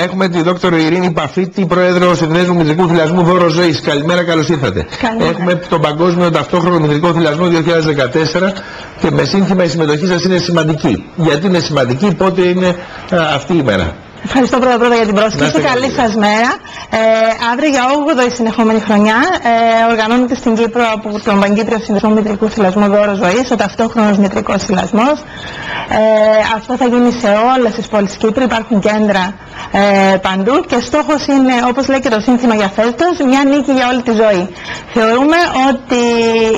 Έχουμε τη δόκτωρο Ειρήνη Παφίτη, πρόεδρο Συνδέσμου Μητρικού Θυλασμού Δώρο Ζωής. Καλημέρα, καλώς ήρθατε. Καλημέρα. Έχουμε τον Παγκόσμιο Ταυτόχρονο Μητρικό Θυλασμό 2014 και με σύνθημα η συμμετοχή σας είναι σημαντική. Γιατί είναι σημαντική, πότε είναι αυτή η μέρα? Ευχαριστώ πρώτα για την πρόσκληση. Καλή σας μέρα. Αύριο για 8η συνεχόμενη χρονιά οργανώνεται στην Κύπρο από τον Παγκύπριο Συνδεσμό Μητρικού Θυλασμού Δώρο Ζωής ο ταυτόχρονος μητρικός θυλασμός. Αυτό θα γίνει σε όλες τις πόλεις Κύπρου, υπάρχουν κέντρα παντού και στόχος είναι, όπως λέει και το σύνθημα για φέτος, μια νίκη για όλη τη ζωή. Θεωρούμε ότι,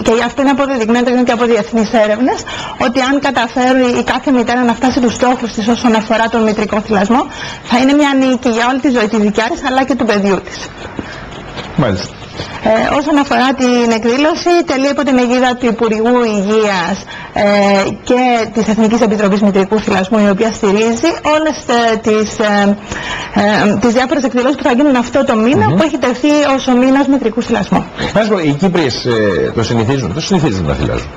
και αυτό είναι αποδεδειγμένο και από διεθνείς έρευνες, ότι αν καταφέρει η κάθε μητέρα να φτάσει τους στόχους της όσον αφορά τον μητρικό θυλασμό, θα είναι μια νίκη για όλη τη ζωή τη δικιά της αλλά και του παιδιού της. Μάλιστα. Όσον αφορά την εκδήλωση, τελεί υπό την αιγίδα του Υπουργού Υγείας και της Εθνικής Επιτροπής Μητρικού Θυλασμού, η οποία στηρίζει όλες τις διάφορες εκδηλώσεις που θα γίνουν αυτό το μήνα, που έχει τεθεί ως ο μήνας μητρικού θυλασμού. Οι Κύπριες το συνηθίζουν να θυλάζουν?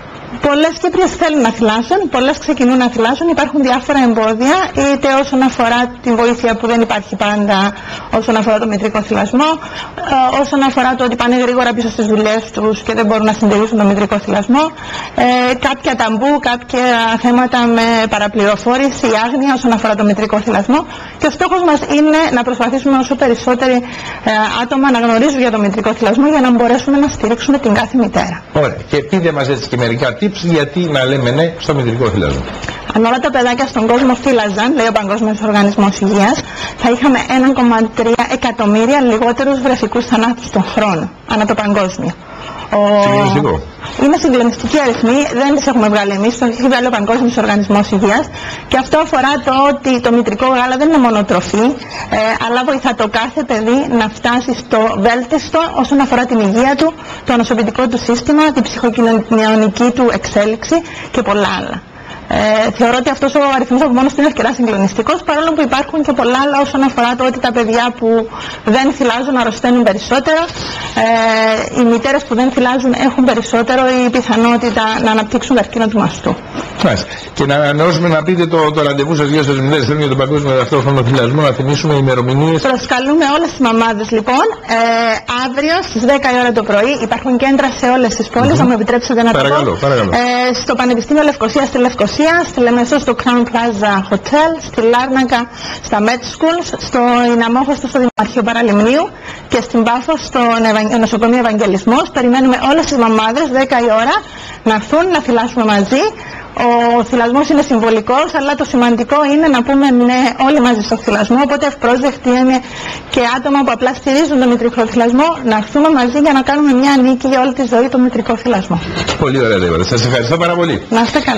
Πολλές Κύπριες θέλουν να θυλάσουν, πολλές ξεκινούν να θυλάσουν. Υπάρχουν διάφορα εμπόδια, είτε όσον αφορά την βοήθεια που δεν υπάρχει πάντα όσον αφορά το μητρικό θυλασμό, όσον αφορά το ότι πάνε γρήγορα πίσω στις δουλειές τους και δεν μπορούν να συντηρήσουν το μητρικό θυλασμό, κάποια ταμπού, κάποια θέματα με παραπληροφόρηση ή άγνοια όσον αφορά το μητρικό θυλασμό. Και ο στόχος μας είναι να προσπαθήσουμε όσο περισσότεροι άτομα να γνωρίζουν για το μητρικό θυλασμό για να μπορέσουμε να στηρίξουμε την κάθε μητέρα. Ωραία. Και πείτε μας έτσι και μερικά tips γιατί να λέμε ναι στο μητρικό θυλασμό. Αν όλα τα παιδάκια στον κόσμο θύλαζαν, λέει ο Παγκόσμιος Οργανισμός Υγείας, θα είχαμε 1,3 εκατομμύρια λιγότερους βρεφικούς θανάτους τον χρόνο, ανά το παγκόσμιο. Συγκλονιστικό. Είναι συγκλονιστικοί αριθμοί, δεν τις έχουμε βγάλει εμείς, το έχει βγάλει ο Παγκόσμιος Οργανισμός Υγείας, και αυτό αφορά το ότι το μητρικό γάλα δεν είναι μόνο τροφή, αλλά βοηθά το κάθε παιδί να φτάσει στο βέλτιστο όσον αφορά την υγεία του, το ανοσοποιητικό του σύστημα, την ψυχοκοινωνική του εξέλιξη και πολλά άλλα. Θεωρώ ότι αυτός ο αριθμός από μόνος του είναι αρκετά συγκλονιστικός, παρόλο που υπάρχουν και πολλά άλλα όσον αφορά το ότι τα παιδιά που δεν θυλάζουν αρρωσταίνουν περισσότερο, οι μητέρες που δεν θυλάζουν έχουν περισσότερο η πιθανότητα να αναπτύξουν καρκίνο του μαστού. Και να ανανεώσουμε, να πείτε το ραντεβού σας για σας μητέρες για τον Παγκόσμιο Ταυτόχρονο Θυλασμό, να θυμίσουμε ημερομηνίες. Προσκαλούμε όλες τις μαμάδες λοιπόν, αύριο στις 10 η ώρα το πρωί. Υπάρχουν κέντρα σε όλες τις πόλεις, να μου επιτρέψετε να το πω. Παρακαλώ. Στο Πανεπιστήμιο Λευκωσίας στη Λευκωσία, στη Λεμεσό στο Crown Plaza Hotel, στη Λάρνακα στα Med Schools, στο Ιναμόχωστο στο Δημαρχείο Παραλιμνίου και στην Πάφο στο Νοσοκομείο Ευαγγελισμός. Περιμένουμε όλες τις μαμάδες 10 η ώρα να έρθουν να θυλάσουμε μαζί. Ο θυλασμός είναι συμβολικός, αλλά το σημαντικό είναι να πούμε ναι όλοι μαζί στο θυλασμό, οπότε ευπρόσδεκτοι είναι και άτομα που απλά στηρίζουν τον μητρικό θυλασμό να έρθουμε μαζί για να κάνουμε μια νίκη για όλη τη ζωή το μητρικό θυλασμό. Πολύ ωραία, Δébορα. Σας ευχαριστώ πάρα πολύ. Να είστε καλά.